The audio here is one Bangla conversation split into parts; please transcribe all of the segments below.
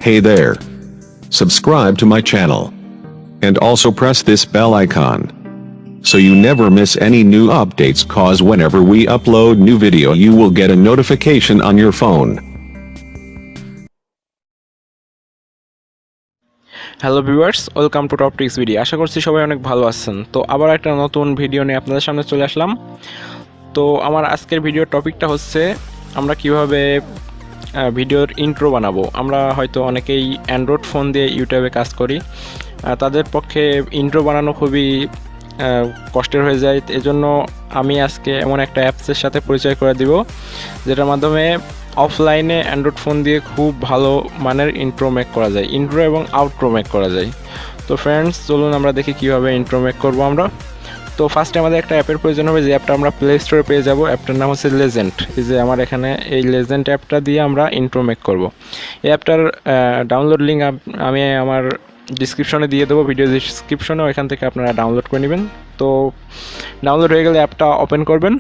Hey there. Subscribe to my channel. And also press this bell icon, so you never miss any new updates, cause whenever we upload new video you will get a notification on your phone. Hello viewers, welcome to top ticks video. আশা করছি সবাই অনেক ভালো আছেন। তো আবার একটা নতুন ভিডিও নিয়ে আপনাদের সামনে চলে আসলাম। তো আমার আজকের ভিডিওর টপিকটা হচ্ছে আমরা কিভাবে ভিডিওর ইন্ট্রো বানাবো। আমরা হয়তো অনেকেই অ্যান্ড্রয়েড ফোন দিয়ে ইউটিউবে কাজ করি, তাদের পক্ষে ইন্ট্রো বানানো খুবই কষ্টের হয়ে যায়। এজন্য আমি আজকে এমন একটা অ্যাপসের সাথে পরিচয় করে দিব, যেটার মাধ্যমে অফলাইনে অ্যান্ড্রয়েড ফোন দিয়ে খুব ভালো মানের ইন্ট্রো মেক করা যায়, ইন্ট্রো এবং আউট্রো মেক করা যায়। তো ফ্রেন্ডস, চলুন আমরা দেখি কীভাবে ইন্ট্রো মেক করবো আমরা। তো ফার্স্টে আমাদের একটা অ্যাপের প্রয়োজন হবে, যে অ্যাপটা আমরা প্লে স্টোরে পেয়ে যাব। অ্যাপটার নাম হচ্ছে লেজেন্ড। এই যে আমার এখানে এই লেজেন্ড অ্যাপটা দিয়ে আমরা ইন্ট্রো মেক করব। এই অ্যাপটার ডাউনলোড লিঙ্ক আমি আমার ডিসক্রিপশনে দিয়ে দেবো, ভিডিও ডিসক্রিপশনে, ওইখান থেকে আপনারা ডাউনলোড করে নেবেন। তো ডাউনলোড হয়ে গেলে অ্যাপটা ওপেন করবেন।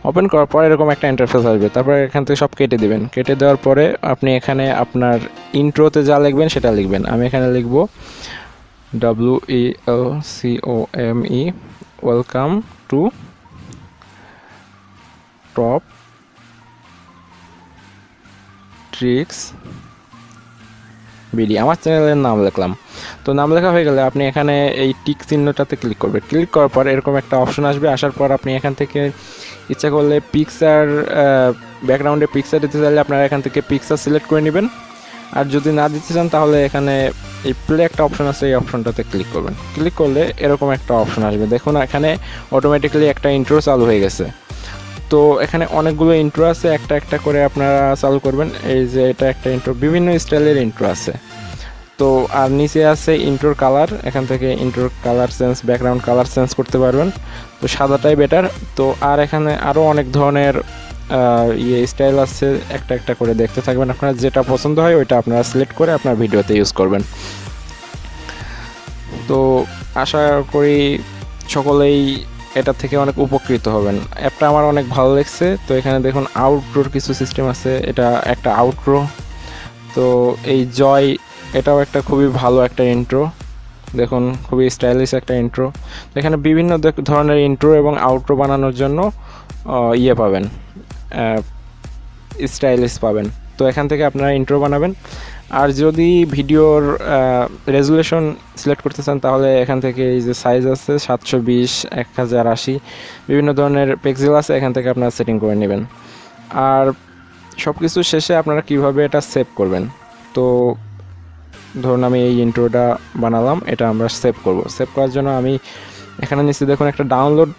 ওপেন করার পর এরকম একটা ইন্টারফেস আসবে, তারপরে এখান থেকে সব কেটে দেবেন। কেটে দেওয়ার পরে আপনি এখানে আপনার ইন্ট্রোতে যা লিখবেন সেটা লিখবেন। আমি এখানে লিখব WELCOME, welcome to top tricks video. আমার চ্যানেলের নাম লিখলাম। তো নাম লেখা হয়ে গেলে আপনি এখানে এই টিক চিহ্নটাতে ক্লিক করবেন। ক্লিক করার পর এরকম একটা অপশন আসবে। আসার পর আপনি এখান থেকে ইচ্ছা করলে পিকচার, ব্যাকগ্রাউন্ডে পিকচার দিতে চাইলে আপনারা এখান থেকে পিকচার সিলেক্ট করে নেবেন। আর যদি না দিতে চান তাহলে এখানে এই প্লে একটা অপশন আছে, এই অপশনটাতে ক্লিক করবেন। ক্লিক করলে এরকম একটা অপশন আসবে। দেখুন এখানে অটোমেটিক্যালি একটা ইন্ট্রো চালু হয়ে গেছে। তো এখানে অনেকগুলো ইন্ট্রো আছে, একটা একটা করে আপনারা চালু করবেন। এই যে এটা একটা ইন্ট্রো, বিভিন্ন স্টাইলের ইন্ট্রো আছে। তো আর নিচে আছে ইন্ট্রোর কালার, এখান থেকে ইন্ট্রোর colour change, background colour change করতে পারবেন। তো সাদাটাই বেটার। তো আর এখানে আরও অনেক ধরনের স্টাইল আছে, একটা একটা করে দেখতে থাকবেন। আপনার যেটা পছন্দ হয় ওইটা আপনারা সিলেক্ট করে আপনার ভিডিওতে ইউজ করবেন। তো আশা করি সকলেই এটা থেকে অনেক উপকৃত হবেন। অ্যাপটা আমার অনেক ভালো লাগছে। তো এখানে দেখুন আউটরোর কিছু সিস্টেম আছে, এটা একটা আউটরো। তো এই জয়, এটাও একটা খুবই ভালো একটা ইন্ট্রো। দেখুন খুবই স্টাইলিশ একটা ইন্ট্রো। এখানে বিভিন্ন ধরনের ইন্ট্রো এবং আউটরো বানানোর জন্য পাবেন, স্টাইলিশ পাবেন। তো এখান থেকে আপনারা ইন্ট্রো বানাবেন। আর যদি ভিডিওর রেজুলেশন সিলেক্ট করতে চান তাহলে এখান থেকে এই যে সাইজ আছে 720, 1080, বিভিন্ন ধরনের পিক্সেল আছে, এখান থেকে আপনারা সেটিং করে নেবেন। আর সব কিছু শেষে আপনারা কিভাবে এটা সেভ করবেন। তো ধরুন আমি এই ইন্ট্রোটা বানালাম, এটা আমরা সেভ করব। সেভ করার জন্য আমি এখানে নিচে দেখুন একটা ডাউনলোড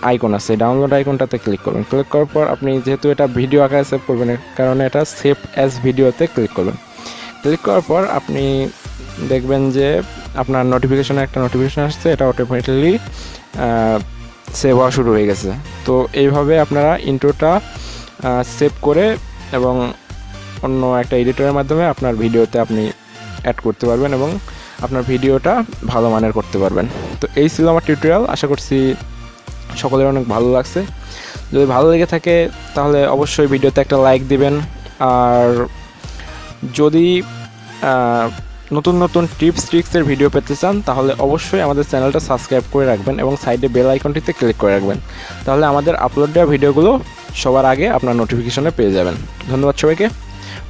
আইকন আছে, ডাউনলোড আইকনটাতে ক্লিক করবেন। ক্লিক করার পর আপনি যেহেতু এটা ভিডিও আকারে সেভ করবেন, কারণে এটা সেভ অ্যাজ ভিডিওতে ক্লিক করবেন। ক্লিক করার পর আপনি দেখবেন যে আপনার নোটিফিকেশনে একটা নোটিফিকেশন আসছে, এটা অটোমেটিক্যালি সেভ হওয়া শুরু হয়ে গেছে। তো এইভাবে আপনারা ইন্ট্রোটা সেভ করে এবং অন্য একটা এডিটরের মাধ্যমে আপনার ভিডিওতে আপনি অ্যাড করতে পারবেন এবং আপনার ভিডিওটা ভালো মানের করতে পারবেন। তো এই ছিল আমার টিউটোরিয়াল। আশা করছি সকলের অনেক ভালো লাগছে। যদি ভালো লেগে থাকে তাহলে অবশ্যই ভিডিওতে একটা লাইক দিবেন। আর যদি নতুন নতুন টিপস ট্রিক্সের ভিডিও পেতে চান তাহলে অবশ্যই আমাদের চ্যানেলটা সাবস্ক্রাইব করে রাখবেন এবং সাইডে বেল আইকনটিতে ক্লিক করে রাখবেন। তাহলে আমাদের আপলোড দেওয়া ভিডিওগুলো সবার আগে আপনার নোটিফিকেশনে পেয়ে যাবেন। ধন্যবাদ সবাইকে।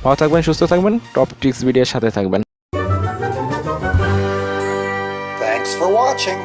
ভালো থাকবেন, সুস্থ থাকবেন, টপ ট্রিক্স ভিডিওর সাথে থাকবেন। Thanks for watching.